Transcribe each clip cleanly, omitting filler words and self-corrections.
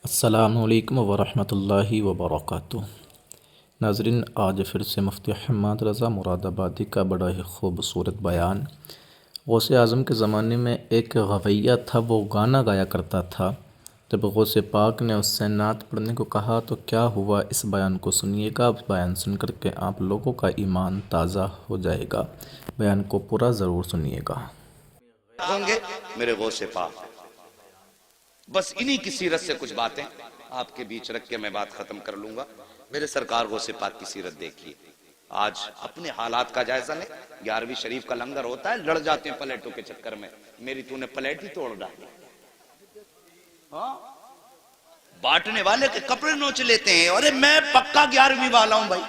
السلام علیکم ورحمۃ اللہ وبرکاتہ۔ ناظرین، آج پھر سے مفتی حماد رضا مراد آبادی کا بڑا ہی خوبصورت بیان۔ غوث اعظم کے زمانے میں ایک غویہ تھا، وہ گانا گایا کرتا تھا۔ جب غوث پاک نے اس سے نعت پڑھنے کو کہا تو کیا ہوا، اس بیان کو سنیے گا۔ بیان سن کر کے آپ لوگوں کا ایمان تازہ ہو جائے گا۔ بیان کو پورا ضرور سنیے گا۔ ہوں گے میرے غوث پاک، بس انہی کی سیرت سے کچھ باتیں آپ کے بیچ رکھ کے میں بات ختم کر لوں گا۔ میرے سرکار غوث پاک کی سیرت دیکھیے، آج اپنے حالات کا جائزہ لیں۔ 11ویں شریف کا لنگر ہوتا ہے، لڑ جاتے ہیں پلیٹوں کے چکر میں، میری تو نے پلیٹ ہی توڑ ڈالی۔ بانٹنے والے کے کپڑے نوچ لیتے ہیں، ارے میں پکا 11ویں والا ہوں بھائی۔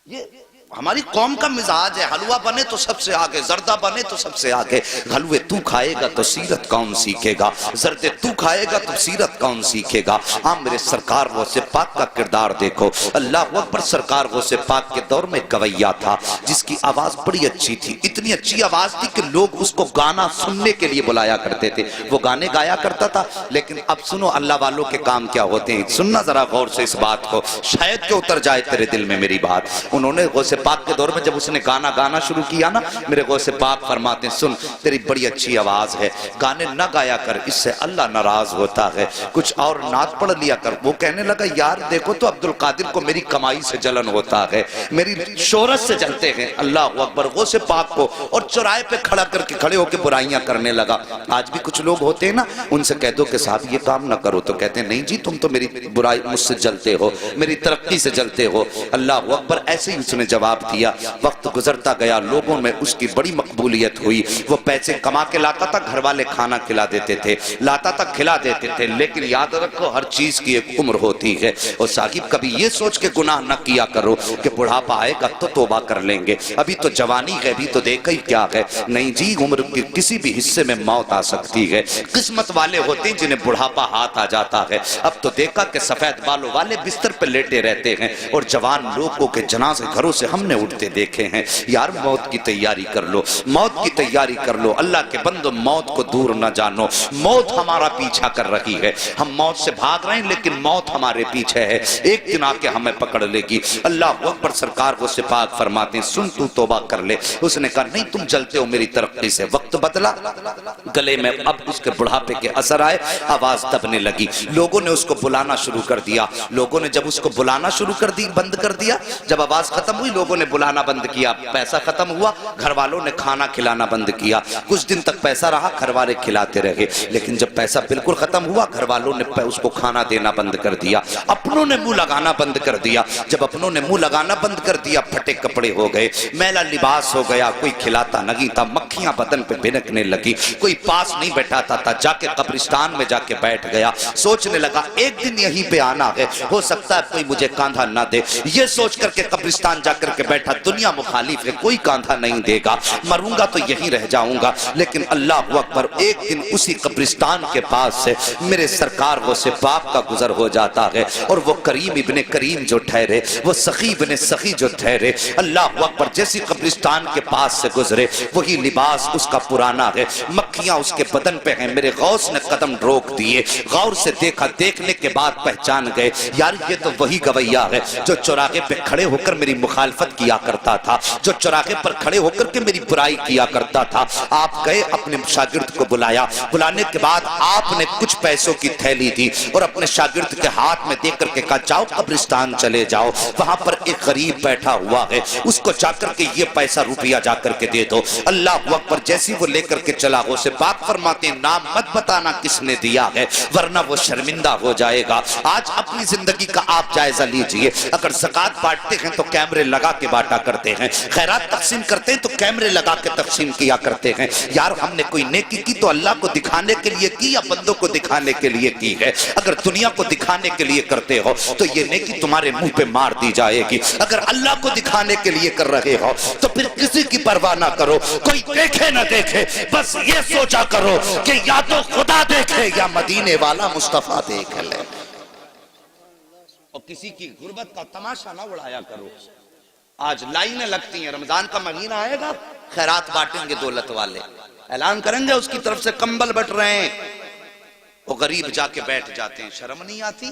یہ ہماری قوم کا مزاج ہے، حلوہ بنے تو سب سے آگے، زردہ بنے تو سب سے آگے۔ حلوے تو کھائے گا تو سیرت کون سیکھے گا، زردے تو کھائے گا تو سیرت کون سیکھے گا۔ میرے سرکار غوث پاک کا کردار دیکھو، اللہ اکبر۔ سرکار غوث پاک کے دور میں گویہ تھا جس کی آواز بڑی اچھی تھی، اتنی اچھی آواز تھی کہ لوگ اس کو گانا سننے کے لیے بلایا کرتے تھے۔ وہ گانے گایا کرتا تھا، لیکن اب سنو اللہ والوں کے کام کیا ہوتے ہیں، سننا ذرا غور سے اس بات کو، شاید کہ اتر جائے تیرے دل میں میری بات۔ انہوں نے غوث پاک کے دور میں جب اس نے گانا شروع کیا نا، میرے غوث پاک فرماتے ہیں سن، تیری بڑی اچھی آواز ہے، گانے نہ گایا کر، اس سے اللہ ناراض ہوتا ہے، کچھ اور نعت پڑھ لیا کر۔ وہ کہنے لگا یار دیکھو تو عبدالقادر کو میری کمائی سے جلن ہوتا ہے، میری شہرت سے جلتے ہیں۔ اللہ اکبر۔ غوث پاک کو اور چوراہے پہ کھڑے ہو کے برائیاں کرنے لگا۔ آج بھی کچھ لوگ ہوتے ہیں نا، ان سے کہہ دو کہ صاحب یہ کام نہ کرو، تو کہتے ہیں نہیں جی تم تو میری برائی مجھ سے جلتے ہو، میری ترقی سے جلتے ہو۔ اللہ اکبر۔ ایسے ہی اس نے جواب دیا۔ وقت گزرتا گیا، لوگوں میں اس کی بڑی مقبولیت ہوئی، وہ پیسے کما کے لاتا تھا، گھر والے کھانا کھلا دیتے تھے، لاتا تھا کھلا دیتے تھے، لیکن یاد رکھو ہر چیز کی ایک عمر ہوتی ہے۔ اور صاحب کبھی یہ سوچ کے گناہ نہ کیا کرو کہ بڑھاپا آئے گا تو توبہ کر لیں گے، ابھی تو جوانی ہے، ابھی تو دیکھا ہی کیا ہے۔ نہیں جی، عمر کے کسی بھی حصے میں موت آ سکتی ہے۔ قسمت والے ہوتے ہیں جنہیں بڑھاپا ہاتھ آ جاتا ہے۔ اب تو دیکھا کہ سفید بالوں والے بستر پہ لیٹے رہتے ہیں، اور جوان لوگوں کے جنازے گھروں سے ہم نے اٹھتے دیکھے ہیں۔ یار موت کی تیاری کر لو، موت کی تیاری کر لو، اللہ کے بندو موت کو دور نہ جانو۔ موت ہمارا پیچھا کر رہی ہے، ہم موت سے بھاگ رہے ہیں لیکن موت ہمارے پیچھے ہے، ایک دن آ کے ہمیں پکڑ لے گی۔ اللہ اکبر۔ سرکار غوث پاک فرماتے ہیں سن تو توبہ کر لے۔ اس نے کہا نہیں تم جلتے ہو میری ترقی سے۔ وقت بدلا، گلے میں اب اس کے بڑھاپے کے اثر آئے، آواز دبنے لگی، لوگوں نے اس کو بلانا شروع کر دیا۔ لوگوں نے جب اس کو بلانا شروع بند کر دیا، جب آواز ختم ہوئی لوگوں نے بلانا بند کیا، پیسہ ختم ہوا، گھر والوں نے کھانا کھلانا بند کیا۔ کچھ دن تک پیسہ رہا، گھر والے کھلاتے رہے، لیکن جب پیسہ بالکل ختم ہوا، گھر والوں نے اس کو کھانا دینا بند کر دیا، اپنوں نے منہ لگانا بند کر دیا۔ جب اپنوں نے منہ لگانا بند کر دیا، پھٹے کپڑے ہو گئے، میلا لباس ہو گیا، کوئی کھلاتا نہیں تھا، مکھیاں بدن پہ بھنکنے لگی، کوئی پاس نہیں بیٹھاتا تھا، جا کے قبرستان میں جا کے بیٹھ گیا، سوچنے لگا ایک دن یہیں پہ آنا ہے، ہو سکتا ہے کوئی مجھے کاندھا نہ دے۔ یہ سوچ کر کے قبرستان جا کر کے بیٹھا، دنیا مخالف ہے، کوئی کاندھا نہیں دے گا، مروں گا تو یہیں رہ جاؤں گا۔ لیکن اللہ اکبر، ایک دن اسی قبرستان کے پاس سے میرے سرکار غوث پاک کا گزر ہو جاتا ہے، اور وہ کریم ابن کریم جو ٹھہرے، وہ سخی ابن سخی جو ٹھہرے، اللہ اکبر، جیسی قبرستان کے پاس سے گزرے، وہی لباس اس کا پرانا ہے، مکھیاں اس کے بدن پہ ہیں۔ میرے غوث نے قدم روک دیے، غور سے دیکھا، دیکھنے کے بعد پہچان گئے، یار یہ تو وہی گویہ ہے جو چوراہے پہ کھڑے ہو کر میری مخالفت کیا کرتا تھا، جو چوراہے پر کھڑے ہو کر کے میری برائی کیا کرتا تھا۔ آپ گئے، اپنے شاگرد کو بلایا، بلانے کے بعد آپ نے کچھ پیسوں کی تھیلی دی اور اپنے شاگرد کے ہاتھ میں دے کر کے کہا جاؤ قبرستان چلے جاؤ، وہاں پر ایک غریب بیٹھا ہوا ہے، اس کو جا کر کے یہ پیسہ روپیہ جا کر کے دے دو۔ اللہ اکبر۔ جیسی وہ لے کر کے چلا، غوث پاک فرماتے ہیں نام مت بتانا کس نے دیا ہے ورنہ وہ شرمندہ ہو جائے گا۔ آج اپنی زندگی کا آپ جائزہ لیجئے، اگر زکوٰۃ بانٹتے ہیں تو کیمرے لگا کے بانٹا کرتے ہیں، خیرات تقسیم کرتے ہیں تو کیمرے لگا کے تقسیم کیا کرتے ہیں۔ یار ہم نے کوئی نیکی کی تو اللہ کو دکھانے کے لیے کی یا بندوں کو دکھانے کے لیے کی ہے؟ اگر دنیا کو دکھانے کے لیے کرتے ہو تو یہ نیکی تمہارے منہ پہ مار دی جائے گی، اگر اللہ کو دکھانے کے لیے کر رہے ہو تو پھر کسی کی پرواہ نہ کرو، کوئی دیکھے نہ دیکھے، بس یہ سوچا کرو کہ یا تو خدا دیکھے یا مدینے والا مصطفیٰ دیکھ لے، اور کسی کی غربت کا تماشا نہ اڑایا کرو۔ آج لائنیں لگتی ہیں، رمضان کا مہینہ آئے گا، خیرات بانٹیں گے دولت والے، اعلان کریں گے اس کی طرف سے کمبل بٹ رہے ہیں، اور غریب جا کے بیٹھ جاتے ہیں، شرم نہیں آتی؟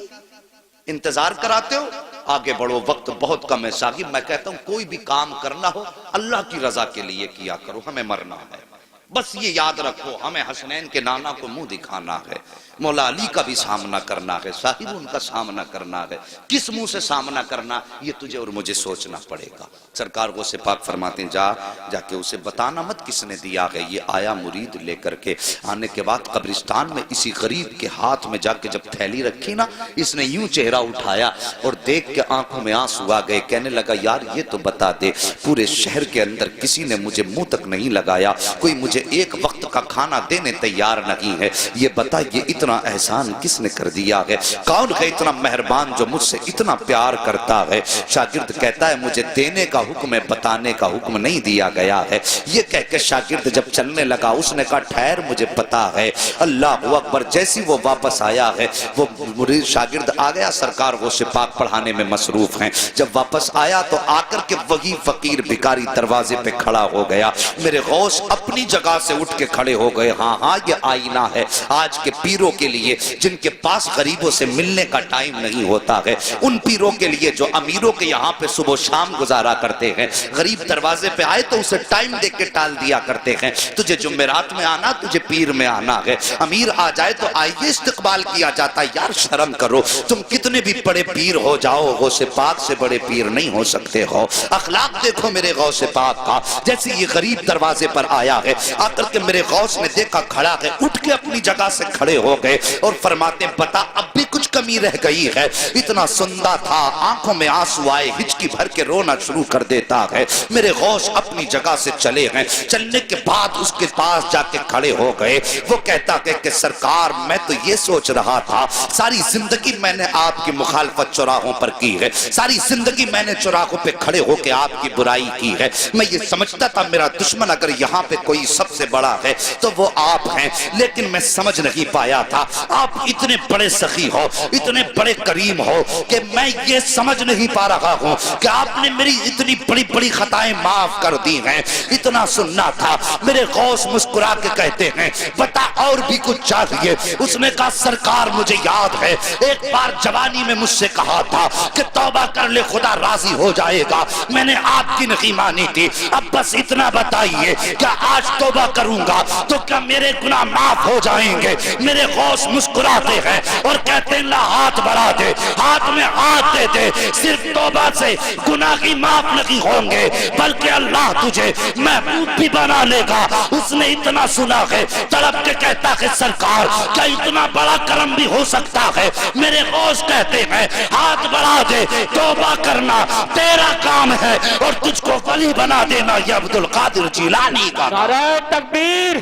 انتظار کراتے ہو، آگے بڑھو، وقت بہت کم ہے شاگرد۔ میں کہتا ہوں کوئی بھی کام کرنا ہو اللہ کی رضا کے لیے کیا کرو، ہمیں مرنا ہے، بس یہ یاد رکھو، ہمیں حسنین کے نانا کو منہ دکھانا ہے، مولا علی کا بھی سامنا کرنا ہے، صاحب ان کا سامنا کرنا ہے، کس منہ سے سامنا کرنا یہ تجھے اور مجھے سوچنا پڑے گا۔ سرکار غوث پاک فرماتے ہیں جا کے اسے بتانا مت کس نے دیا ہے۔ یہ آیا مرید لے کر کے، آنے کے بعد قبرستان میں اسی غریب کے ہاتھ میں جا کے جب تھیلی رکھی نا، اس نے یوں چہرہ اٹھایا اور دیکھ کے آنکھوں میں آنسو آ گئے، کہنے لگا یار یہ تو بتا دے، پورے شہر کے اندر کسی نے مجھے منہ تک نہیں لگایا، کوئی مجھے ایک وقت کا کھانا دینے تیار نہیں ہے، یہ بتا یہ اتنا احسان کس نے کر دیا ہے؟ کون ہے اتنا مہربان جو مجھ سے اتنا پیار کرتا ہے؟ شاگرد کہتا ہے مجھے دینے کا حکم ہے، بتانے کا حکم نہیں دیا گیا ہے۔ یہ کہہ کے شاگرد جب چلنے لگا، اس نے کہا ٹھہر مجھے پتا ہے۔ اللہ اکبر، جیسی وہ واپس آیا ہے، وہ مرید شاگرد آ گیا، سرکار غوث پاک پڑھانے میں مصروف ہیں۔ جب واپس آیا تو آ کر کے وہی فقیر بھکاری دروازے پہ کھڑا ہو گیا۔ میرے غوث اپنی جگہ سے اٹھ کے کھڑے ہو گئے۔ ہاں یہ آئینہ ہے آج کے پیروں کے لیے جن کے پاس غریبوں سے ملنے کا ٹائم نہیں ہوتا ہے، ان پیروں کے لیے جو امیروں کے یہاں پہ صبح و شام گزارا کرتے ہیں، غریب دروازے پہ آئے تو اسے ٹائم دے کے ٹال دیا کرتے ہیں، تجھے جمعرات میں آنا، تجھے پیر میں آنا ہے، امیر آ جائے تو آئیے استقبال کیا جاتا ہے۔ یار شرم کرو، تم کتنے بھی بڑے پیر ہو جاؤ، غوث پاک سے بڑے پیر نہیں ہو سکتے ہو۔ اخلاق دیکھو میرے غوث پاک کا، جیسے یہ غریب دروازے پر آیا ہے، آ کر کے میرے غوث نے دیکھا کھڑا ہے، اٹھ کے اپنی جگہ سے کھڑے ہو گئے اور فرماتے ہیں بتا اب بھی کچھ کمی رہ گئی ہے؟ اتنا سندا تھا، آنکھوں میں آنسو آئے، ہچکی بھر کے رونا شروع کر دیتا ہے۔ میرے غوث اپنی جگہ سے چلے ہیں، چلنے کے بعد اس کے پاس جا کے کھڑے ہو گئے۔ وہ کہتا ہے کہ سرکار میں تو یہ سوچ رہا تھا، ساری زندگی میں نے آپ کی مخالفت چوراہوں پر کی ہے، ساری زندگی میں نے چوراہوں پہ کھڑے ہو کے آپ کی برائی کی ہے، میں یہ سمجھتا تھا میرا دشمن اگر یہاں پہ کوئی سب سے بڑا ہے تو وہ آپ ہیں، لیکن میں سمجھ نہیں پایا تھا آپ اتنے بڑے سخی ہو، اتنے بڑے کریم ہو کہ میں یہ سمجھ نہیں پا رہا ہوں کہ آپ نے میری اتنی بڑی بڑی خطائیں معاف کر دی ہیں۔ اتنا سننا تھا۔ میرے غوث مسکرا کے کہتے ہیں بتا اور بھی کچھ چاہیے؟ اس نے کہا سرکار مجھے یاد ہے ایک بار جوانی میں مجھ سے کہا تھا کہ توبہ کر لے خدا راضی ہو جائے گا، میں نے آپ کی نہیں مانی تھی، اب بس اتنا بتائیے کیا آج توبہ کروں گا تو کیا میرے گناہ معاف ہو جائیں گے؟ میرے غوث مسکراتے ہیں اور کہتے ہیں لا ہاتھ بڑھا دے، ہاتھ میں ہاتھ دے دے، صرف توبہ سے گناہ کی معاف نہیں ہوں گے بلکہ اللہ تجھے محبوب بھی بنا لے گا۔ اس نے اتنا سنا ہے، تڑپ کے کہتا ہے سرکار کیا اتنا بڑا کرم بھی ہو سکتا ہے؟ میرے غوث کہتے ہیں ہاتھ بڑھا دے، توبہ کرنا تیرا کام ہے اور تجھ کو ولی بنا دینا یہ عبد القادر جیلانی کا۔ نعرہ تکبیر،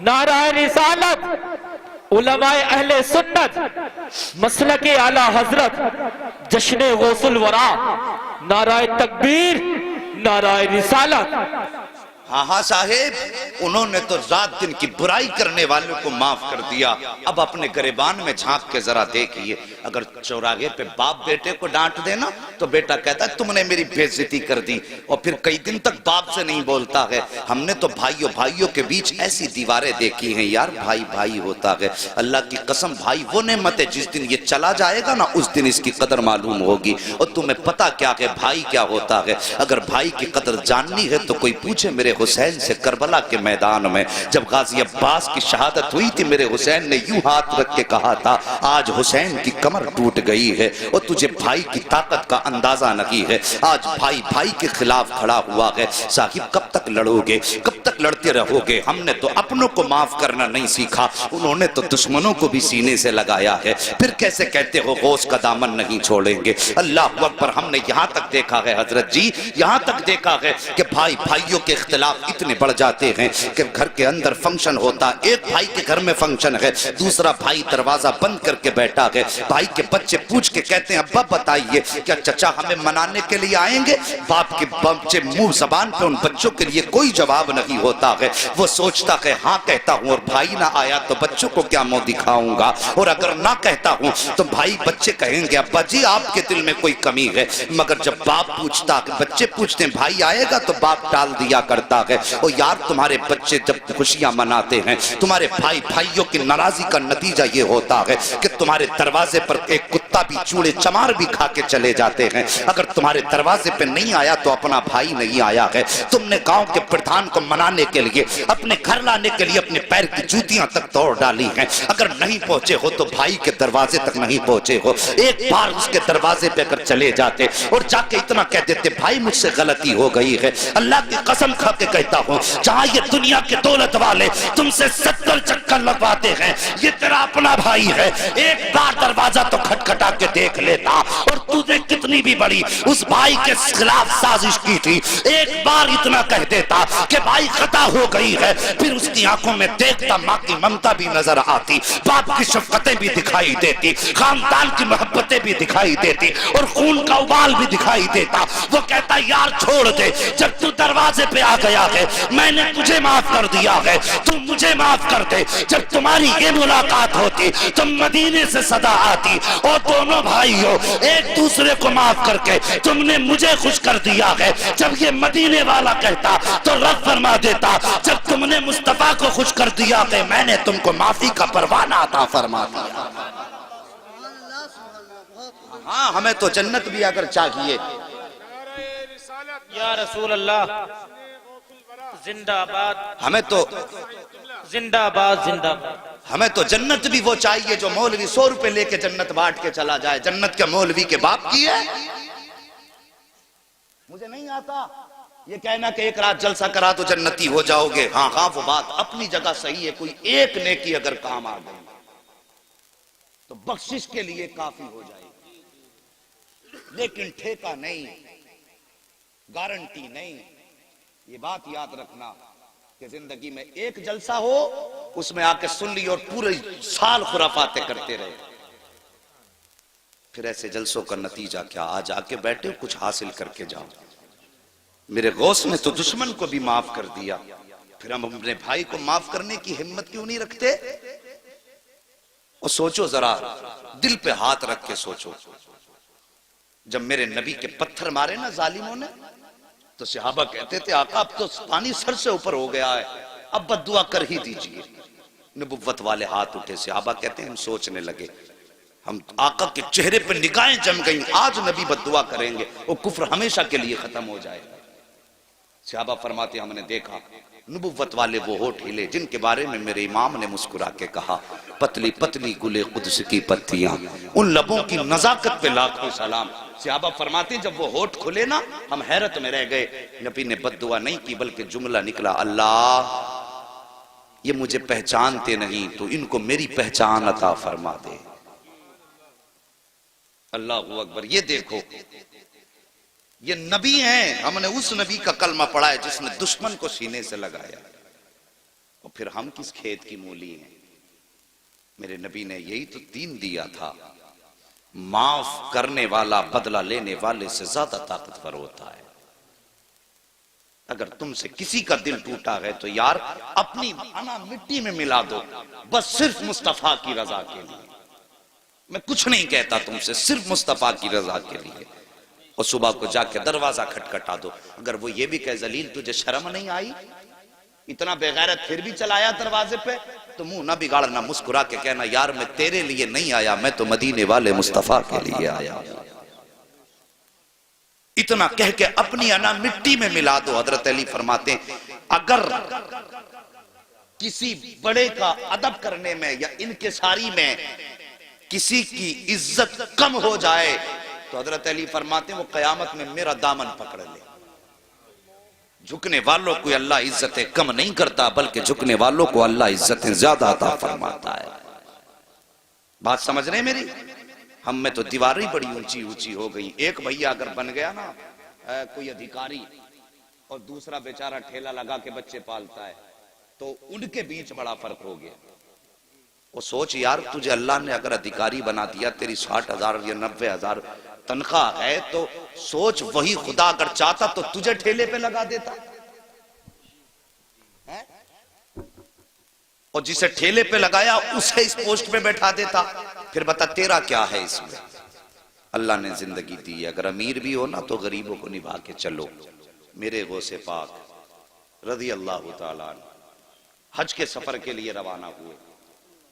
نعرہ رسالت، علماء اہل سنت، مسلک اعلی حضرت، جشن غوث الورا، نعرہ تکبیر، نعرہ رسالت۔ ہاں صاحب، انہوں نے تو رات دن کی برائی کرنے والوں کو معاف کر دیا۔ اب اپنے گریبان میں جھانک کے ذرا دیکھئے، اگر چوراہے پہ باپ بیٹے کو ڈانٹ دینا تو بیٹا کہتا ہے تم نے میری بے عزتی کر دی، اور پھر کئی دن تک باپ سے نہیں بولتا ہے۔ ہم نے تو بھائیوں کے بیچ ایسی دیواریں دیکھی ہیں یار، بھائی ہوتا ہے۔ اللہ کی قسم بھائی وہ نعمت ہے، جس دن یہ چلا جائے گا نا اس دن اس کی قدر معلوم ہوگی۔ اور تمہیں پتا کیا کہ بھائی کیا ہوتا ہے؟ اگر بھائی کی قدر جاننی ہے تو کوئی پوچھے میرے حسین سے کربلا کے میدان میں جب غازی عباس کی شہادت ہوئی تھی، میرے حسین نے یوں ہاتھ رکھ کے کہا تھا آج حسین کی کمر ٹوٹ گئی ہے اور تجھے بھائی کی طاقت کا اندازہ نہیں ہے۔ آج بھائی کے خلاف کھڑا ہوا ہے۔ صاحب کب تک لڑو گے، کب تک لڑتے رہو گے؟ ہم نے تو اپنوں کو معاف کرنا نہیں سیکھا، انہوں نے تو دشمنوں کو بھی سینے سے لگایا ہے۔ پھر کیسے کہتے ہو غوث کا دامن نہیں چھوڑیں گے؟ اللہ اکبر، ہم نے یہاں تک دیکھا ہے حضرت جی، یہاں تک دیکھا ہے کہ بھائیوں کے اختلاف اتنے بڑھ جاتے ہیں کہ گھر کے اندر فنکشن ہوتا، ایک بھائی کے گھر میں فنکشن ہے، دوسرا بھائی دروازہ بند کر کے بیٹھا ہے، بھائی کے بچے پوچھ کے کہتے ہیں ابا بتائیے کیا چچا ہمیں منانے کے لیے آئیں گے؟ باپ کے بچے منہ زبان پہ ان بچوں کے لیے کوئی جواب نہیں ہوتا ہے، وہ سوچتا ہے ہاں کہتا ہوں اور بھائی نہ آیا تو بچوں کو کیا منہ دکھاؤں گا، اور اگر نہ کہتا ہوں تو بھائی بچے کہیں گے ابا جی آپ کے دل میں کوئی کمی ہے۔ مگر جب باپ پوچھتا، بچے پوچھتے ہیں بھائی آئے گا تو باپ ٹال دیا کرتا کہتا ہے او یار تمہارے بچے جب خوشیاں مناتے ہیں تمہارے بھائی بھائیوں کی ناراضی کا نتیجہ یہ ہوتا ہے کہ تمہارے دروازے پر ایک کتا بھی چوڑے چمار بھی کھا کے چلے جاتے ہیں. اگر تمہارے دروازے پہ نہیں آیا تو اپنا بھائی نہیں آیا ہے. تم نے گاؤں کے پردھان کو منانے کے لیے اپنے گھر لانے کے لیے اپنے پیر کی جوتیاں تک توڑ ڈالی ہیں. اگر نہیں پہنچے ہو تو بھائی کے دروازے تک نہیں پہنچے ہو, ایک بار اس کے دروازے پہ اگر چلے جاتے اور جا کے اتنا کہہ دیتے بھائی مجھ سے غلطی ہو گئی ہے, اللہ کی قسم کھا کے کہتا ہوں جہاں یہ دنیا کے دولت والے تم سے 70 چکر لگواتے ہیں یہ تیرا اپنا بھائی ہے. ایک بار دروازہ تو کھٹکھٹا کے دیکھ لیتا, اور تو نے کتنی بھی بڑی اس بھائی کے خلاف سازش کی تھی ایک بار اتنا کہہ دیتا کہ بھائی خطا ہو گئی ہے, پھر اس کی آنکھوں میں دیکھتا ماں کی ممتا بھی نظر آتی, باپ کی شفقتیں بھی دکھائی دیتی, خاندان کی محبتیں بھی دکھائی دیتی, اور خون کا ابال بھی دکھائی دیتا. وہ کہتا یار چھوڑ دے, جب تو دروازے پہ آ گیا ہے میں نے تجھے معاف کر دیا ہے, تم مجھے معاف کر دے. جب تمہاری یہ ملاقات ہوتی تم مدینے سے صدا آتی اور دونوں بھائیوں ایک دوسرے کو معاف کر کے تم نے مجھے خوش کر دیا ہے. جب یہ مدینے والا کہتا تو رب فرما دیتا جب تم نے مصطفیٰ کو خوش کر دیا ہے میں نے تم کو معافی کا پروانہ عطا فرما دیا. ہاں ہمیں تو جنت بھی اگر چاہیے. یا رسول اللہ زندہ آباد, ہمیں تو زندہ آباد, زندہ آباد. ہمیں تو جنت بھی وہ چاہیے جو مولوی 100 روپے لے کے جنت بانٹ کے چلا جائے. جنت کیا مولوی کے باپ کی ہے؟ مجھے نہیں آتا یہ کہنا کہ ایک رات جلسہ کرا تو جنتی ہو جاؤ گے. ہاں ہاں وہ بات اپنی جگہ صحیح ہے, کوئی ایک نیکی اگر کام آ گئی تو بخشش کے لیے کافی ہو جائے گی, لیکن ٹھیکہ نہیں, گارنٹی نہیں. یہ بات یاد رکھنا کہ زندگی میں ایک جلسہ ہو اس میں آ کے سن لی اور پورے سال خرافاتیں کرتے رہے, پھر ایسے جلسوں کا نتیجہ کیا؟ آج آ کے بیٹھے کچھ حاصل کر کے جاؤ. میرے غوث نے تو دشمن کو بھی معاف کر دیا, پھر ہم اپنے بھائی کو معاف کرنے کی ہمت کیوں نہیں رکھتے؟ اور سوچو ذرا, دل پہ ہاتھ رکھ کے سوچو, جب میرے نبی کے پتھر مارے نا ظالموں نے تو صحابہ کہتے تھے آقا اب تو پانی سر سے اوپر ہو گیا ہے, اب بد دعا کر ہی دیجئے. نبوت والے ہاتھ اٹھے, صحابہ کہتے ہیں ہم سوچنے لگے, ہم آقا کے چہرے پہ نگاہیں جم گئیں, آج نبی بد دعا کریں گے وہ کفر ہمیشہ کے لیے ختم ہو جائے گا. صحابہ فرماتے ہم نے دیکھا نبوت والے وہ ہونٹ ہلے جن کے بارے میں میرے امام نے مسکرا کے کہا پتلی پتلی گلے قدس کی پتیاں, ان لبوں کی نزاکت پہ لاکھوں سلام. صحابہ فرماتے ہیں جب وہ ہونٹ کھلے نا ہم حیرت میں رہ گئے. نبی نے بد دعا نہیں کی بلکہ جملہ نکلا اللہ یہ مجھے پہچانتے نہیں تو ان کو میری پہچان عطا فرما دے. اللہ اکبر. یہ دیکھو یہ نبی ہیں, ہم نے اس نبی کا کلمہ پڑھا ہے جس نے دشمن کو سینے سے لگایا, اور پھر ہم کس کھیت کی مولی ہیں؟ میرے نبی نے یہی تو دین دیا تھا, معاف کرنے والا بدلہ لینے والے سے زیادہ طاقتور ہوتا ہے. اگر تم سے کسی کا دل ٹوٹا ہے تو یار اپنی انا مٹی میں ملا دو, بس صرف مصطفیٰ کی رضا کے لیے. میں کچھ نہیں کہتا تم سے, صرف مصطفیٰ کی رضا کے لیے. اور صبح کو جا کے دروازہ کھٹکھٹا دو. اگر وہ یہ بھی کہے ذلیل تجھے شرم نہیں آئی, اتنا بے غیرت پھر بھی چلایا دروازے پہ, تو منہ نہ بگاڑنا, مسکرا کے کہنا یار میں تیرے لیے نہیں آیا, میں تو مدینے والے مصطفیٰ کے لیے آیا. اتنا کہہ کے اپنی انا مٹی میں ملا دو. حضرت علی فرماتے ہیں اگر کسی بڑے کا ادب کرنے میں یا انکساری میں کسی کی عزت کم ہو جائے تو حضرت علی فرماتے ہیں وہ قیامت میں میرا دامن پکڑ لے. جھکنے والوں کو اللہ عزتیں کم نہیں کرتا بلکہ جھکنے والوں کو اللہ عزتیں زیادہ عطا فرماتا ہے. بات سمجھ رہے ہیں میری؟ ہم میں تو دیواریں بڑی اونچی اونچی ہو گئی. ایک بھیا اگر بن گیا نا کوئی ادھیکاری اور دوسرا بیچارہ ٹھیلا لگا کے بچے پالتا ہے تو ان کے بیچ بڑا فرق ہو گیا. وہ سوچ یار تجھے اللہ نے اگر ادھیکاری بنا دیا, تیری 60,000 یا 90,000 تنخواہ ہے, تو سوچ وہی خدا اگر چاہتا تو تجھے ٹھیلے پہ لگا دیتا, اور جسے ٹھیلے پہ لگایا اسے اس پوسٹ پہ بیٹھا دیتا. پھر بتا تیرا کیا ہے اس میں؟ اللہ نے زندگی دی, اگر امیر بھی ہو نا تو غریبوں کو نبھا کے چلو. میرے غوث پاک رضی اللہ تعالیٰ عنہ حج کے سفر کے لیے روانہ ہوئے.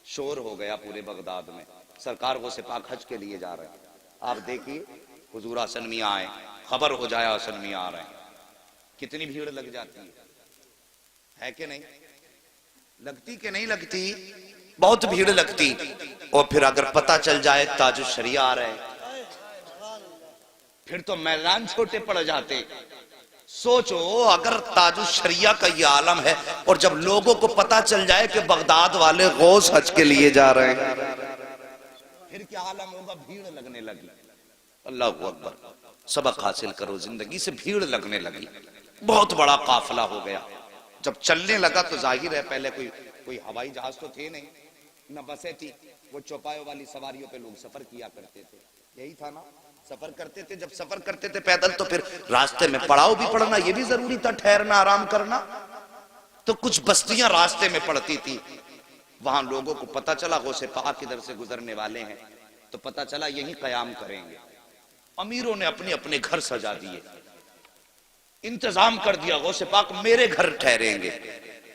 شور ہو گیا پورے بغداد میں، سرکار غوث پاک حج کے لیے جا رہے ہیں. آپ دیکھیے حضور حسن میاں آئے، خبر ہو جائے حسن میاں آ رہے ہیں، کتنی بھیڑ لگ جاتی ہے کہ نہیں لگتی؟ کہ نہیں لگتی؟ بہت بھیڑ لگتی. اور پھر اگر پتہ چل جائے تاج الشریعہ آ رہے ہیں، پھر تو میدان چھوٹے پڑ جاتے. سوچو اگر تاج الشریعہ کا یہ عالم ہے اور جب لوگوں کو پتہ چل جائے کہ بغداد والے غوث حج کے لیے جا رہے ہیں، پھر کیا عالم ہوگا؟ بھیڑ لگنے لگی. اللہ اکبر. سبق حاصل کرو زندگی سے. بھیڑ لگنے لگی، بہت بڑا قافلہ ہو گیا. جب چلنے لگا تو ظاہر ہے پہلے کوئی ہوائی جہاز تو تھے نہیں، نہ بسیں تھی. وہ چوپایوں والی سواریوں پہ لوگ سفر کیا کرتے تھے. یہی تھا نا، سفر کرتے تھے. جب سفر کرتے تھے پیدل تو پھر راستے میں پڑاؤ بھی پڑنا یہ بھی ضروری تھا، ٹھہرنا آرام کرنا. تو کچھ بستیاں راستے میں پڑتی تھی. وہاں لوگوں کو پتہ چلا غوث پاک ادھر سے گزرنے والے ہیں، تو پتہ چلا یہیں قیام کریں گے. امیروں نے اپنے اپنے گھر سجا دیے، انتظام کر دیا غوث پاک میرے گھر ٹھہریں گے.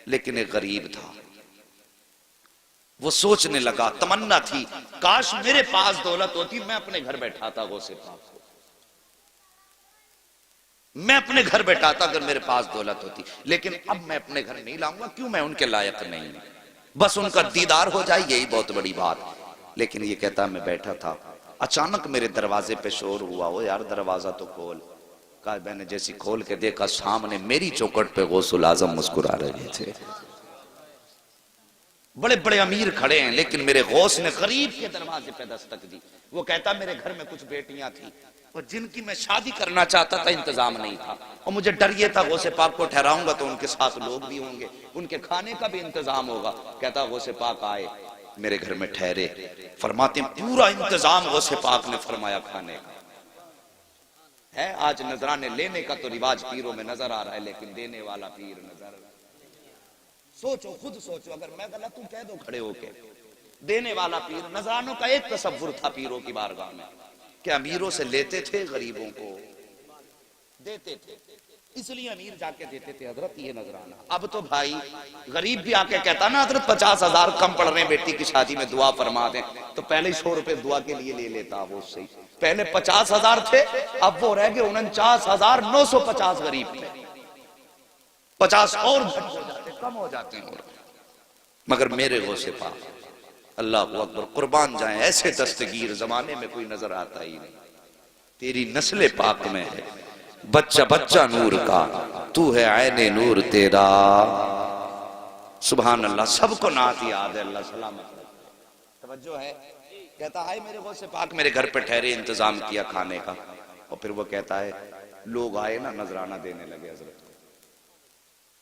لیکن ایک غریب تھا، وہ سوچنے لگا، تمنا تھی کاش میرے پاس دولت ہوتی، میں اپنے گھر بیٹھاتا غوث پاک کو. میں اپنے گھر بیٹھاتا اگر میرے پاس دولت ہوتی. لیکن اب میں اپنے گھر نہیں لاؤں گا، کیوں؟ میں ان کے لائق نہیں، بس ان کا دیدار ہو جائے یہی بہت بڑی بات. لیکن یہ کہتا میں بیٹھا تھا، اچانک میرے دروازے پہ شور ہوا. وہ یار دروازہ تو کھول. کہا میں نے جیسی کھول کے دیکھا سامنے میری چوکھٹ پہ غوث الاعظم مسکرا رہے تھے. بڑے بڑے امیر کھڑے ہیں لیکن میرے غوث نے غریب کے دروازے پہ دستک دی. وہ کہتا میرے گھر میں کچھ بیٹیاں تھیں اور جن کی میں شادی کرنا چاہتا تھا، انتظام نہیں تھا، اور مجھے ڈر یہ تھا غوث پاک کو ٹھہراؤں گا تو ان کے ساتھ لوگ بھی ہوں گے، ان کے کھانے کا بھی انتظام ہوگا. کہتا غوث پاک آئے میرے گھر میں ٹھہرے. فرماتے ہیں پورا انتظام غوث پاک نے فرمایا کھانے کا ہے. آج نذرانے لینے کا تو رواج پیروں میں نظر آ رہا ہے، لیکن دینے والا پیر نظر. سوچو، خود سوچو، اگر میں غلط ہوں کہہ دو کھڑے ہو کے. دینے والا پیر. نذرانوں کا ایک تصور تھا پیروں کی بارگاہ میں کہ امیروں سے لیتے تھے، غریبوں کو دیتے تھے. اس لیے امیر جا کے دیتے تھے حضرت یہ نذرانہ. اب تو بھائی غریب بھی آ کے کہتا نا حضرت 50,000 کم پڑ رہے ہیں بیٹی کی شادی میں، دعا فرما دیں، تو پہلے ہی 100 روپے دعا کے لیے لے لیتا. وہ صحیح پہلے 50,000 تھے، اب وہ رہ گئے 49,950 غریب تھے. 50 اور گھٹ ہو جاتے، کم ہو جاتے ہیں. مگر میرے غوث پاک اللہ اکبر قربان جائیں، ایسے دستگیر زمانے میں کوئی نظر آتا ہی نہیں. تیری نسل پاک میں ہے بچہ بچہ نور کا، تو ہے عین نور تیرا. سبحان اللہ. سب کو نعت یاد ہے. اللہ سلامت رکھے. توجہ ہے. کہتا ہے میرے غوث پاک میرے گھر پہ ٹھہرے، انتظام کیا کھانے کا. اور پھر وہ کہتا ہے لوگ آئے نا نذرانہ دینے لگے حضرت،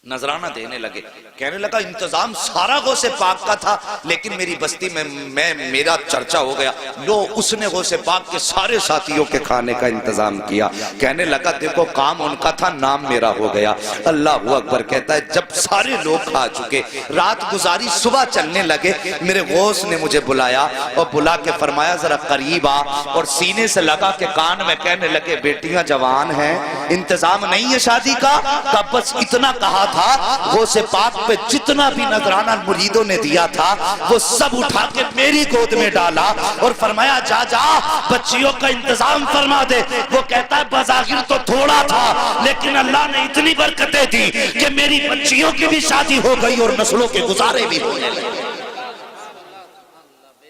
نذرانہ دینے لگے. کہنے لگا انتظام سارا غوث پاک کا تھا، لیکن میری بستی میں میرا چرچا ہو گیا. لو اس نے غوث پاک کے سارے ساتھیوں کے کھانے کا انتظام کیا. کہنے لگا دیکھو کام ان کا تھا، نام میرا ہو گیا. اللہ اکبر. کہتا ہے جب سارے لوگ کھا چکے، رات گزاری، صبح چلنے لگے، میرے غوث نے مجھے بلایا اور بلا کے فرمایا ذرا قریب آ، اور سینے سے لگا کے کان میں کہنے لگے بیٹیاں جوان ہیں، انتظام نہیں ہے شادی کا. بس اتنا کہا تھا. غوث پاک پہ جتنا بھی نذرانہ مریدوں نے دیا تھا وہ سب اٹھا کے میری گود میں ڈالا اور فرمایا جا جا بچیوں کا انتظام فرما دے. وہ کہتا ہے بظاہر تو تھوڑا تھا لیکن اللہ نے اتنی برکتیں دی کہ میری بچیوں کی بھی شادی ہو گئی اور نسلوں کے گزارے بھی ہونے لگے.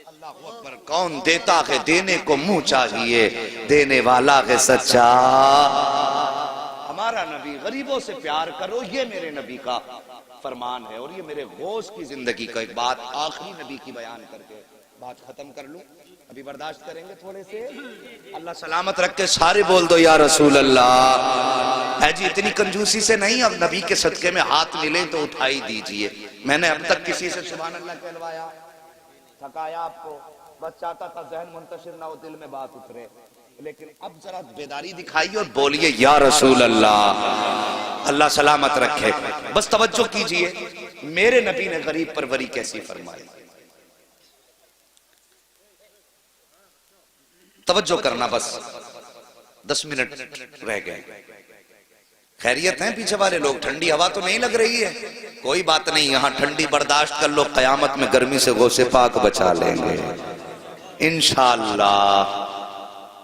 اللہ اکبر. کون دیتا ہے دینے کو منہ چاہیے، دینے والا ہے سچا. ہمارا نبی غریبوں سے پیار کرو، یہ میرے نبی کا فرمان ہے. اور یہ میرے غوث کی زندگی کا. ایک بات آخری نبی کی بیان کر کے بات ختم کر لوں. ابھی برداشت کریں گے تھوڑے سے؟ اللہ سلامت رکھ کے سارے بول دو یا رسول اللہ. ہے جی اتنی کنجوسی سے نہیں، اب نبی کے صدقے میں ہاتھ ملے تو اٹھائی دیجئے. میں نے اب تک کسی سے سبحان اللہ کہلوایا، تھکایا آپ کو؟ بس چاہتا تھا ذہن منتشر نہ ہو، دل میں بات اترے. لیکن اب ذرا بیداری دکھائیے اور بولیے یا رسول اللہ. اللہ سلامت رکھے. بس توجہ کیجئے میرے نبی نے غریب پروری کیسی فرمائی. توجہ کرنا، بس 10 منٹ رہ گئے. خیریت ہیں پیچھے والے لوگ؟ ٹھنڈی ہوا تو نہیں لگ رہی ہے؟ کوئی بات نہیں، یہاں ٹھنڈی برداشت کر لو، قیامت میں گرمی سے غوث پاک بچا لیں گے انشاءاللہ۔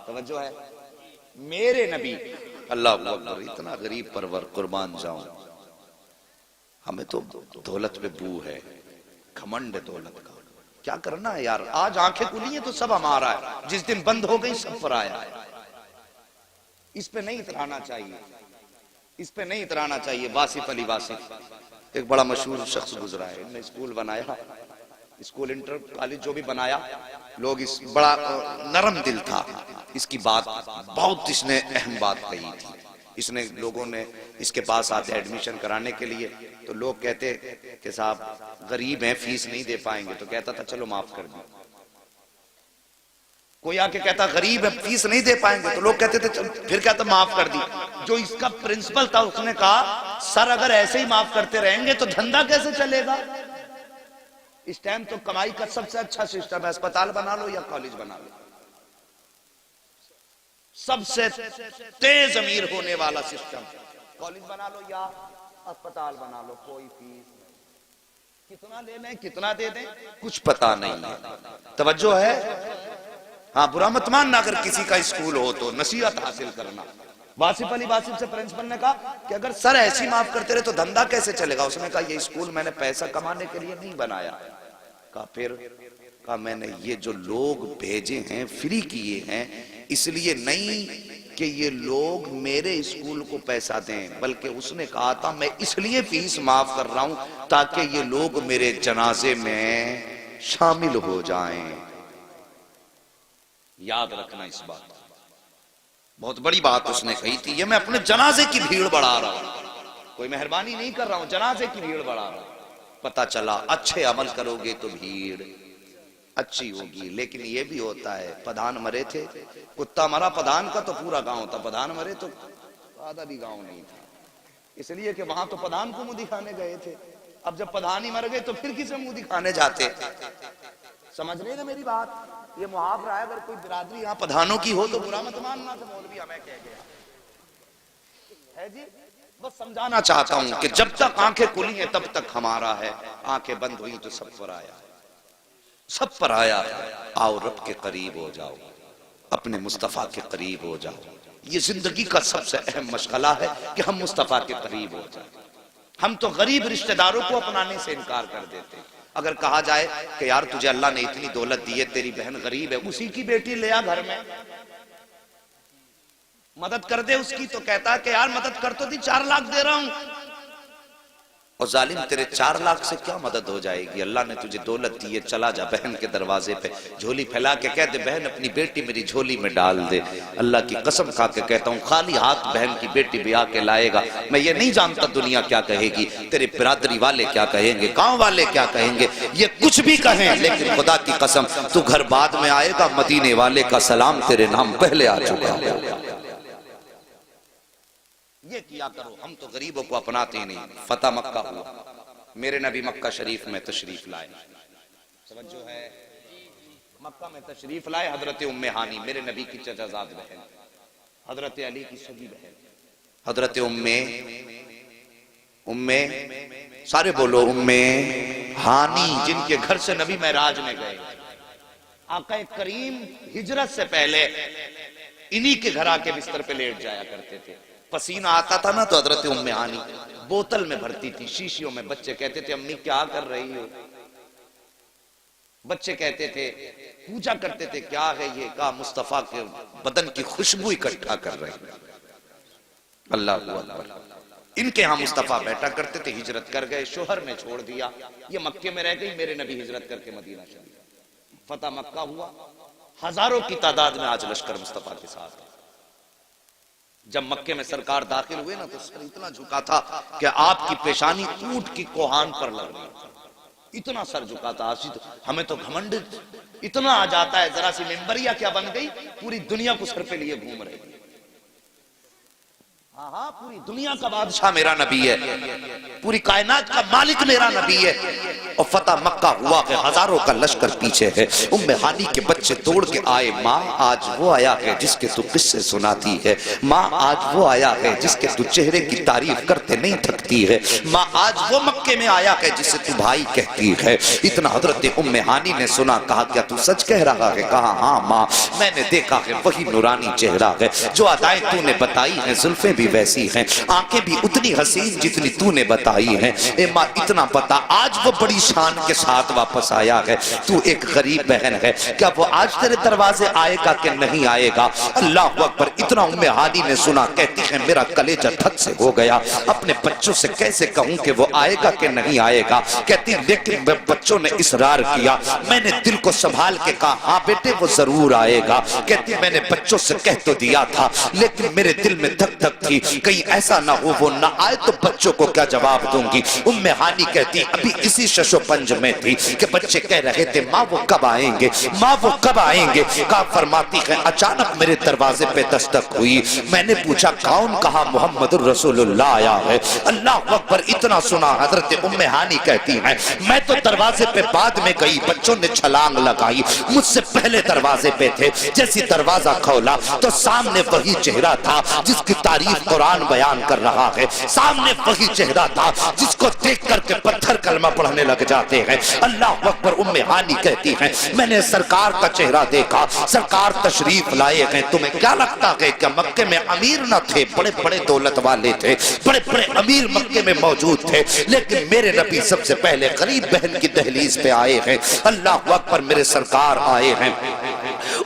توجہ ہے؟ میرے نبی اللہ اکبر، اتنا غریب پرور، قربان جاؤں۔ ہمیں تو دولت پہ بو ہے، گھمنڈ ہے دولت کا، کیا کرنا ہے یار؟ آج آنکھیں کھلی ہیں تو سب ہمارا ہے، جس دن بند ہو گئی سب پرایا ہے۔ اس پہ نہیں اترانا چاہیے، اس پہ نہیں اترانا چاہیے۔ واصف علی واصف ایک بڑا مشہور شخص گزرا ہے، انہوں نے اسکول بنایا، اسکول انٹر کالج جو بھی بنایا، لوگ اس بڑا نرم دل تھا، اس کی بات بہت، اس نے اہم بات کہی تھی۔ اس نے لوگوں نے اس کے پاس آتے ایڈمیشن کرانے کے لیے، تو لوگ کہتے کہ صاحب غریب ہیں فیس نہیں دے پائیں گے، تو کہتا تھا چلو معاف کر دیں۔ کوئی آ کے کہتا غریب ہے فیس نہیں دے پائیں گے، تو لوگ کہتے تھے چلو، پھر کہتا معاف کر دی۔ جو اس کا پرنسپل تھا اس نے کہا سر اگر ایسے ہی معاف کرتے رہیں گے تو دھندا کیسے چلے گا؟ اس ٹائم تو کمائی کا سب سے اچھا سسٹم ہے، اسپتال بنا لو یا کالج بنا لو، سب سے تیز امیر ہونے والا سسٹم، کالج بنا لو یا اسپتال بنا لو، کوئی فیس نہیں، کتنا لے لیں کتنا دے دیں کچھ پتا نہیں ہے۔ توجہ ہے؟ ہاں برا مت ماننا اگر کسی کا اسکول ہو تو نصیحت حاصل کرنا۔ واصف علی واصف سے پرنسپل نے کہا کہ اگر سر ایسی معاف کرتے رہے تو دھندا کیسے چلے گا؟ اس نے کہا یہ اسکول میں نے پیسہ کمانے کے لیے نہیں بنایا۔ کہا پھر؟ کہا میں نے یہ جو لوگ بھیجے ہیں فری کیے ہیں، اس لیے نہیں کہ یہ لوگ میرے اسکول کو پیسہ دیں، بلکہ اس نے کہا تھا میں اس لیے فیس معاف کر رہا ہوں تاکہ یہ لوگ میرے جنازے میں شامل ہو جائیں۔ یاد رکھنا اس بات، بہت بڑی بات اس نے کہی تھی، یہ میں اپنے جنازے کی بھیڑ بڑھا رہا ہوں، کوئی مہربانی نہیں کر رہا ہوں، جنازے کی بھیڑ بڑھا رہا ہوں۔ پتہ چلا اچھے عمل کرو گے تو بھیڑ اچھی ہوگی، لیکن یہ بھی ہوتا ہے، پدھان مرے تھے، کتا مرا پدھان کا تو پورا گاؤں تھا، پدھان مرے تو آدھا بھی گاؤں نہیں تھا، اس لیے کہ وہاں تو پدھان کو منہ دکھانے گئے تھے، اب جب پدھان ہی مر گئے تو پھر کسے منہ دکھانے جاتے؟ سمجھ رہے گا میری بات؟ یہ محاورہ ہے، اگر کوئی برادری یہاں پدھانوں کی ہو تو برا مت ماننا کہ مولوی ہمیں کہہ گیا ہے جی، بس سمجھانا چاہتا ہوں کہ جب تک آنکھیں کھلی ہیں تب تک ہمارا ہے، آنکھیں بند ہوئی تو سب پر آیا، سب پر آیا۔ آؤ رب کے قریب ہو جاؤ، اپنے مصطفیٰ کے قریب ہو جاؤ، یہ زندگی کا سب سے اہم مشغلہ ہے کہ ہم مصطفیٰ کے قریب ہو جائیں۔ ہم تو غریب رشتہ داروں کو اپنانے سے انکار کر دیتے ہیں۔ اگر کہا جائے کہ یار تجھے اللہ نے اتنی دولت دی ہے، تیری بہن غریب ہے، اسی کی بیٹی لے آ گھر میں مدد کر دے اس کی، تو کہتا ہے کہ یار مدد کر تو دی، 4 لاکھ دے رہا ہوں۔ اور ظالم تیرے 4 لاکھ سے کیا مدد ہو جائے گی؟ اللہ نے تجھے دولت دی ہے، چلا جا بہن کے دروازے پہ، جھولی پھیلا کے کہہ دے بہن اپنی بیٹی میری جھولی میں ڈال دے۔ اللہ کی قسم کھا کے کہتا ہوں خالی ہاتھ بہن کی بیٹی بھی آ کے لائے گا، میں یہ نہیں جانتا دنیا کیا کہے گی، تیرے برادری والے کیا کہیں گے، گاؤں والے کیا کہیں گے، یہ کچھ بھی کہیں، لیکن خدا کی قسم تو گھر بعد میں آئے گا، مدینے والے کا سلام تیرے نام پہلے آ چکا ہے۔ یہ کیا کرو، ہم تو غریبوں کو اپناتے ہی نہیں۔ فتح مکہ ہوا، میرے نبی مکہ شریف میں تشریف لائے، سمجھو ہے، مکہ میں تشریف لائے، حضرت ام ہانی میرے نبی کی چچا زاد بہن، حضرت علی کی سگی بہن، حضرت ام سارے بولو ام ہانی، جن کے گھر سے نبی معراج میں گئے، آقا کریم ہجرت سے پہلے انہی کے گھر آ کے بستر پہ لیٹ جایا کرتے تھے، پسینہ آتا تھا نا تو حضرت ام ہانی بوتل میں بھرتی تھی، شیشیوں میں، بچے کہتے تھے امی کیا کر رہی ہو، بچے کہتے تھے پوچھا کرتے تھے کیا ہے یہ، کہا مصطفیٰ کے بدن کی خوشبو اکٹھا کر رہے ہیں۔ اللہ اکبر، ان کے ہاں مصطفیٰ بیٹھا کرتے تھے، ہجرت کر گئے، شوہر نے چھوڑ دیا، یہ مکے میں رہ گئی، میرے نبی ہجرت کر کے مدینہ شریف، فتح مکہ ہوا، ہزاروں کی تعداد میں آج لشکر مصطفیٰ کے ساتھ۔ جب مکے میں سرکار داخل ہوئے نا تو سر اتنا جھکا تھا کہ آپ کی پیشانی اونٹ کی کوہان پر لگ رہی تھی، اتنا سر جھکا تھا۔ ہمیں تو گھمنڈ اتنا آ جاتا ہے، ذرا سی ممبریا کیا بن گئی، پوری دنیا کو سر پہ لیے گھوم رہے، ہاں پوری دنیا کا بادشاہ میرا نبی ہے، پوری کائنات کا مالک میرا نبی ہے۔ اور فتح مکہ ہوا کہ ہزاروں کا لشکر پیچھے ہے، ام ہانی کے بچے دوڑ کے آئے، ماں آج وہ آیا ہے جس کے تو قصے سناتی ہے، ماں آج وہ آیا ہے جس کے تو چہرے کی تعریف کرتے نہیں تھکتی ہے، ماں آج وہ مکے میں آیا ہے جسے تو بھائی کہتی ہے۔ اتنا حضرت ام ہانی نے سنا، کہا کیا تو سچ کہہ رہا ہے؟ کہا ہاں ماں، میں نے دیکھا ہے وہی نورانی چہرہ ہے، جو ادائیں تو نے بتائی ہیں زلفیں بھی ویسی ہیں، آنکھیں بھی اتنی حسین جتنی تو نے بتائی ہیں۔ اے ماں اتنا پتا، آج وہ بڑی شان کے ساتھ واپس آیا ہے، تو ایک غریب بہن ہے، کیا وہ آج تیرے دروازے آئے گا کہ نہیں آئے گا؟ اللہ اکبر! اتنا ام ہانی نے سنا، کہتی ہے میرا کلیجہ دھک سے ہو گیا، اپنے بچوں سے کیسے کہوں کہ وہ آئے گا کہ نہیں آئے گا؟ کہتی لیکن بچوں نے اصرار کیا، میں نے دل کو سنبھال کے کہا ہاں بیٹے وہ ضرور آئے گا۔ کہتی میں نے بچوں سے کہہ تو دیا تھا، لیکن میرے دل میں دھک دھک تھی، کہیں ایسا نہ ہو وہ نہ آئے تو بچوں کو کیا جواب دوں گی؟ ام ہانی کہتی ابھی اسی شش و پنج میں تھی کہ بچے کہہ رہے تھے ماں وہ کب آئیں گے، ماں وہ کب آئیں گے؟ کہا فرماتی ہے اچانک میرے دروازے پہ دستک ہوئی، میں نے پوچھا کون؟ کہا محمد الرسول اللہ آیا ہے۔ اللہ اکبر! اتنا سنا حضرت ام ہانی کہتی ہیں میں تو دروازے پہ بعد میں گئی، بچوں نے چھلانگ لگائی، مجھ سے پہلے دروازے پہ تھے، جیسی دروازہ کھولا تو سامنے وہی چہرہ تھا جس کی تعریف قرآن بیان کر رہا ہے، سامنے وہی چہرہ تھا جس کو دیکھ کر کے پتھر کلمہ پڑھنے لگ جاتے ہیں۔ اللہ اکبر! ام ہانی کہتی ہیں میں نے سرکار کا چہرہ دیکھا، سرکار تشریف لائے ہیں، تمہیں کیا لگتا ہے کہ مکے میں امیر نہ تھے؟ بڑے بڑے دولت والے تھے، بڑے بڑے امیر مکے میں موجود تھے، لیکن میرے نبی سب سے پہلے غریب بہن کی دہلیز پہ آئے ہیں۔ اللہ اکبر! میرے سرکار آئے ہیں،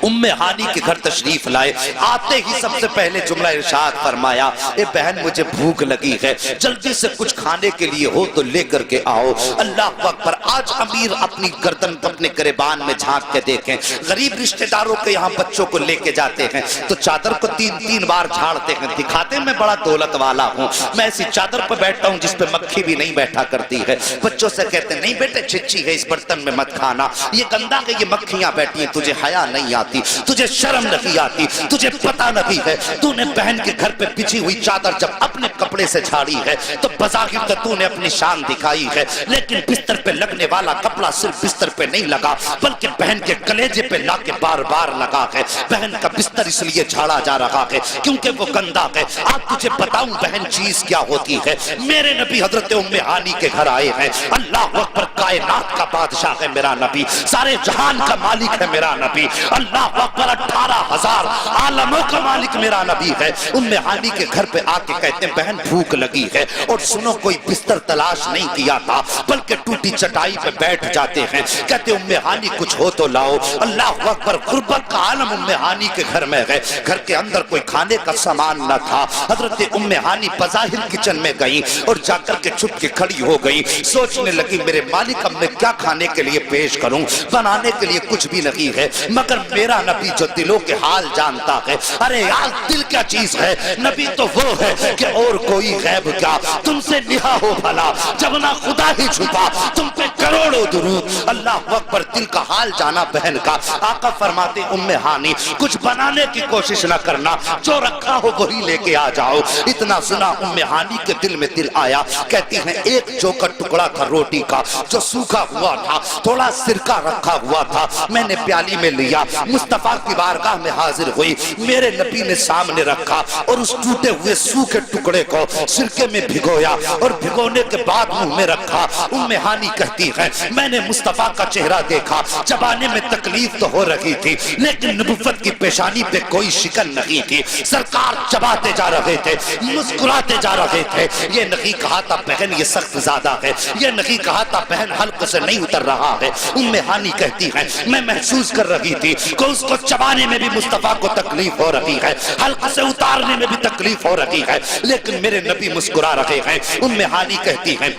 ام ہانی کے گھر تشریف لائے، آتے ہی سب سے پہلے جملہ ارشاد فرمایا اے بہن مجھے بھوک لگی ہے، جلدی سے کچھ کھانے کے لیے ہو تو لے کر کے آؤ۔ اللہ اکبر! آج امیر اپنی گردن اپنے گریبان میں جھانک کے دیکھیں، غریب رشتہ داروں کے یہاں بچوں کو لے کے جاتے ہیں تو چادر کو تین بار جھاڑتے ہیں، دکھاتے میں بڑا دولت والا ہوں، میں ایسی چادر پہ بیٹھتا ہوں جس پہ مکھی بھی نہیں بیٹھا کرتی ہے۔ بچوں سے کہتے ہیں نہیں بیٹے چھچی ہے اس برتن میں مت کھانا، یہ گندا ہے، یہ مکھیاں بیٹھی ہیں، تجھے حیا نہیں آتی، تجھے شرم نہیں آتی، تجھے پتہ نہیں ہے تو نے بہن کے گھر پہ بچھی ہوئی چادر جب اپنے کپڑے سے جھاڑی ہے تو بظاہر تو نے اپنی شان دکھائی ہے، لیکن بستر پہ لگنے والا کپڑا صرف بستر پہ نہیں لگا بلکہ بہن کے کلیجے پہ لا کے بار بار لگا ہے۔ بہن کا بستر اس لیے جھاڑا جا رہا ہے کیونکہ وہ گندا ہے۔ آج تجھے بتاؤں بہن چیز کیا ہوتی ہے، میرے نبی حضرت ام ہانی کے گھر آئے ہیں۔ اللہ اکبر! کائنات کا بادشاہ ہے میرا نبی، سارے جہان کا مالک ہے میرا نبی، اللہ اکبر! 18,000 عالموں کا مالک میرا نبی ہے۔ ام ہانی کے گھر پہ آ کے کہتے ہیں بہن بھوک لگی ہے، اور سنو کوئی بستر تلاش نہیں کیا تھا بلکہ ٹوٹی چٹائی پہ بیٹھ جاتے ہیں، کہتے ام ہانی کچھ ہو تو لاؤ۔ اللہ اکبر! غربت کا عالم ام ہانی کے گھر میں ہے، گھر کے اندر کوئی کھانے کا سامان نہ تھا۔ حضرت ام ہانی بظاہر کچن میں گئی اور جا کر کے چھپ کے کھڑی ہو گئی، سوچنے لگی میرے مالک اب میں کیا کھانے کے لیے پیش کروں، بنانے کے لیے کچھ بھی نہیں ہے، مگر میرا نبی جو دلوں کے حال جانتا ہے۔ ارے یار دل کیا چیز ہے، نبی تو وہ ہے کہ اور کوئی غیب کیا، تم سے نہا ہو بھلا جب نہ خدا ہی چھپا، تم پہ کروڑوں درود۔ اللہ اکبر! دل کا حال جانا بہن کا۔ آقا فرماتے ام ہانی کچھ بنانے کی کوشش نہ کرنا، جو رکھا ہو وہی لے کے آ جاؤ۔ اتنا سنا ام ہانی کے دل میں دل آیا، کہتی ہیں ایک جو کا ٹکڑا تھا روٹی کا جو سوکھا ہوا تھا، تھوڑا سرکہ رکھا ہوا تھا، میں نے پیالی میں لیا، مصطفیٰ کی بارگاہ میں حاضر ہوئی، میرے نبی نے سامنے رکھا اور اس ٹوٹے ہوئے سوکھے ٹکڑے کو سرکے میں بھگویا اور بھگونے کے بعد منہ میں رکھا۔ ام ہانی کہتی ہے میں نے مصطفیٰ کا چہرہ دیکھا، چبانے میں تکلیف تو ہو رہی تھی لیکن نبوت کی پیشانی پہ کوئی شکن نہیں تھی، سرکار چباتے جا رہے تھے، مسکراتے جا رہے تھے۔ یہ نہیں کہا تھا بہن یہ سخت زیادہ ہے، یہ نہیں کہا تھا بہن حلق سے نہیں اتر رہا ہے۔ ام ہانی کہتی ہے میں محسوس کر رہی تھی کہ اس کو چبانے میں بھی مصطفیٰ کو تکلیف ہو رہی ہے، حلق سے اتارنے میں بھی تکلیف ہو رہی ہے، لیکن میرے نبی مسکرا رہے ہیں۔ ام ہانی کہتی ہیں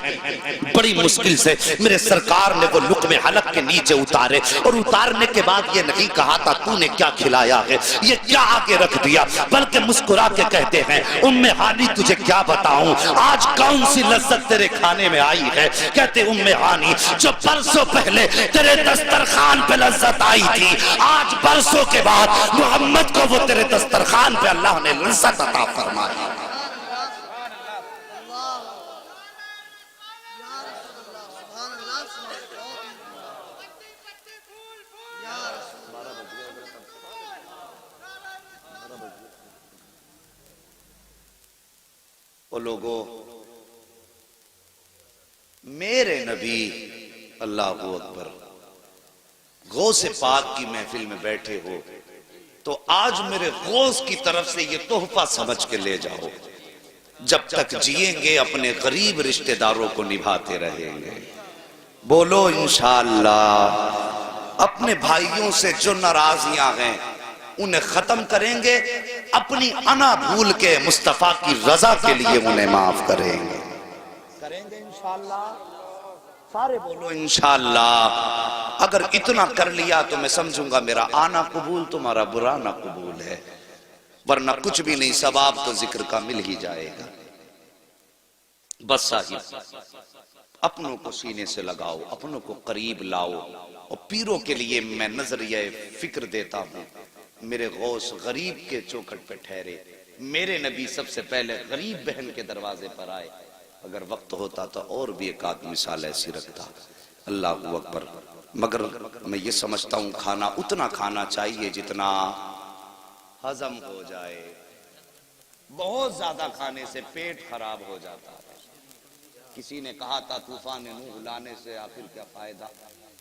بڑی مشکل سے میرے سرکار نے وہ لقمے حلق کے نیچے اتارے، اور اتارنے کے بعد یہ نہیں کہا تھا تو نے کیا کھلایا ہے، یہ کیا آگے رکھ دیا، بلکہ مسکرا کے کہتے ہیں ام ہانی تجھے کیا بتاؤں آج کون سی لذت تیرے کھانے میں آئی ہے۔ کہتے ام ہانی جو برسوں پہلے تیرے دسترخوان پہ لذت آئی تھی، آج برسوں کے بعد محمد کو وہ تیرے دسترخوان پہ اللہ نے لذت عطا فرمائی۔ او لوگو میرے نبی اللہ اکبر غوث پاک کی محفل میں بیٹھے ہو تو آج میرے غوث کی طرف سے یہ تحفہ سمجھ کے لے جاؤ، جب تک جئیں گے اپنے غریب رشتہ داروں کو نبھاتے رہیں گے۔ بولو انشاءاللہ۔ اپنے بھائیوں سے جو ناراضیاں ہیں انہیں ختم کریں گے، اپنی انا بھول کے مصطفیٰ کی رضا کے لیے انہیں معاف کریں گے انشاءاللہ۔ سارے بولو انشاءاللہ۔ اگر اتنا کر لیا تو میں سمجھوں گا میرا آنا قبول، تمہارا برانا قبول ہے، ورنہ کچھ بھی نہیں، ثواب تو ذکر کا مل ہی جائے گا۔ بس صاحب اپنوں کو سینے سے لگاؤ، اپنوں کو قریب لاؤ، اور پیروں کے لیے میں نظریہ فکر دیتا ہوں۔ میرے غوث غریب کے چوکھٹ پہ ٹھہرے، میرے نبی سب سے پہلے غریب بہن کے دروازے پر آئے۔ اگر وقت ہوتا تو اور بھی ایک آدھ مثال ایسی رکھتا۔ اللہ اکبر۔ مگر میں یہ سمجھتا ہوں کھانا اتنا کھانا چاہیے جتنا ہضم ہو جائے، بہت زیادہ کھانے سے پیٹ خراب ہو جاتا ہے۔ کسی نے کہا تھا طوفان نوح لانے سے آخر کیا فائدہ،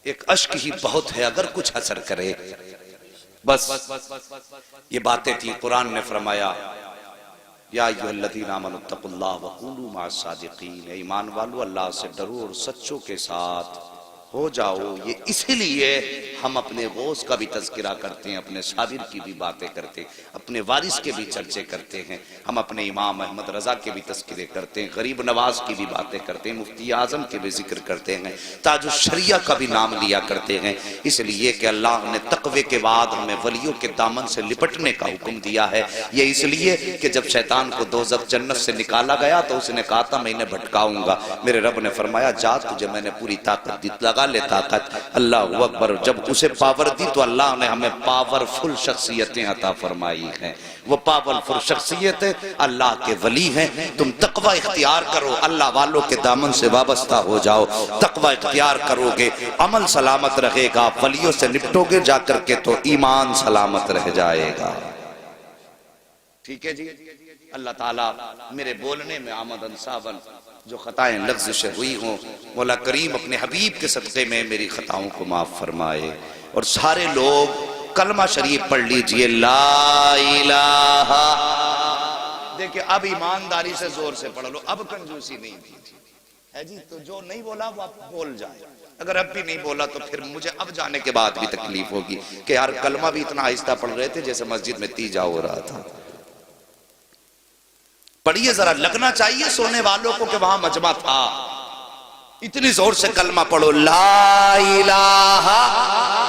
ایک اشک ہی بہت ہے اگر کچھ اثر کرے۔ بس یہ باتیں تھی، قرآن نے فرمایا یا ایھا الذین آمنوا اتقوا اللہ وکونوا مع الصادقین، اے ایمان والو اللہ سے ڈرو اور سچوں کے ساتھ ہو جاؤ۔ یہ اسی لیے ہم اپنے غوث کا بھی تذکرہ کرتے ہیں، اپنے صابر کی بھی باتیں کرتے ہیں، اپنے وارث کے بھی چرچے کرتے ہیں، ہم اپنے امام احمد رضا کے بھی تذکرے کرتے ہیں، غریب نواز کی بھی باتیں کرتے ہیں، مفتی اعظم کے بھی ذکر کرتے ہیں، تاج الشریعہ کا بھی نام لیا کرتے ہیں، اس لیے کہ اللہ نے تقوی کے بعد ہمیں ولیوں کے دامن سے لپٹنے کا حکم دیا ہے۔ یہ اس لیے کہ جب شیطان کو دوزخ جنت سے نکالا گیا تو اس نے کہا تھا میں انہیں بھٹکاؤں گا، میرے رب نے فرمایا جا تجھے میں نے پوری طاقت دی، لگا لے طاقت۔ اللہ اکبر۔ جب اسے پاور دی تو اللہ نے ہمیں پاورفل شخصیتیں عطا فرمائی ہیں، وہ پاورفل شخصیتیں اللہ کے ولی ہیں۔ تم تقوی اختیار کرو، اللہ والوں کے دامن سے وابستہ ہو جاؤ، تقوی اختیار کرو گے، عمل سلامت رہے گا، ولیوں سے نپٹو گے جا کر کے تو ایمان سلامت رہ جائے گا۔ ٹھیک ہے جی۔ اللہ تعالیٰ میرے بولنے میں آمدن صابن جو خطائیں لغزش ہوئی ہوں، مولا کریم اپنے حبیب کے صدقے میں میری خطاؤں کو معاف فرمائے، اور سارے لوگ کلمہ شریف پڑھ لیجئے لا الہ۔ دیکھیں اب ایمانداری سے زور سے پڑھ لو، اب کنجوسی نہیں دیجیے ہے جی، تو جو نہیں بولا وہ اب بول جائے، اگر اب بھی نہیں بولا تو پھر مجھے اب جانے کے بعد بھی تکلیف ہوگی کہ یار کلمہ بھی اتنا آہستہ پڑھ رہے تھے جیسے مسجد میں تیجا ہو رہا تھا۔ پڑھیے ذرا، لگنا چاہیے سونے والوں کو کہ وہاں مجمع تھا۔ اتنی زور سے کلمہ پڑھو لا الہ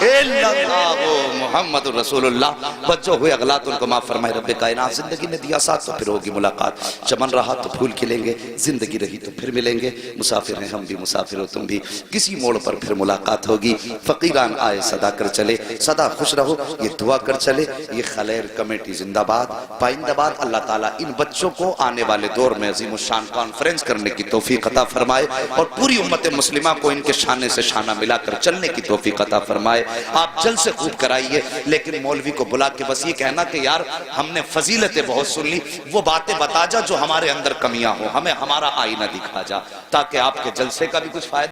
الا اللہ محمد رسول اللہ۔ بچوں ہوئے اغلاط ان کو معاف فرمائے رب کائنات۔ زندگی نے دیا ساتھ تو پھر ہوگی ملاقات، چمن رہا تو پھول کھلیں گے، زندگی رہی تو پھر ملیں گے، مسافر ہیں ہم بھی مسافر ہو تم بھی، کسی موڑ پر پھر ملاقات ہوگی۔ فقیران آئے صدا کر چلے، صدا خوش رہو یہ دعا کر چلے۔ یہ خلیر کمیٹی زندہ باد، پائندہ باد۔ اللہ تعالیٰ ان بچوں کو آنے والے دور میں عظیم الشان کانفرنس کرنے کی توفیق عطا فرمائے، اور پوری امت مسلمہ کو ان کے شانے سے شانہ ملا کر چلنے کی توفیق عطا فرمائے۔ آپ جلد سے خوب کرائیے، لیکن مولوی کو بلا کے بس یہ کہنا کہ یار ہم نے فضیلتیں بہت سن لی، وہ باتیں بتا جا جو ہمارے اندر کمیاں ہوں، ہمیں ہمارا آئینہ دکھا جا، تاکہ آپ کے جلسے کا بھی کچھ فائدہ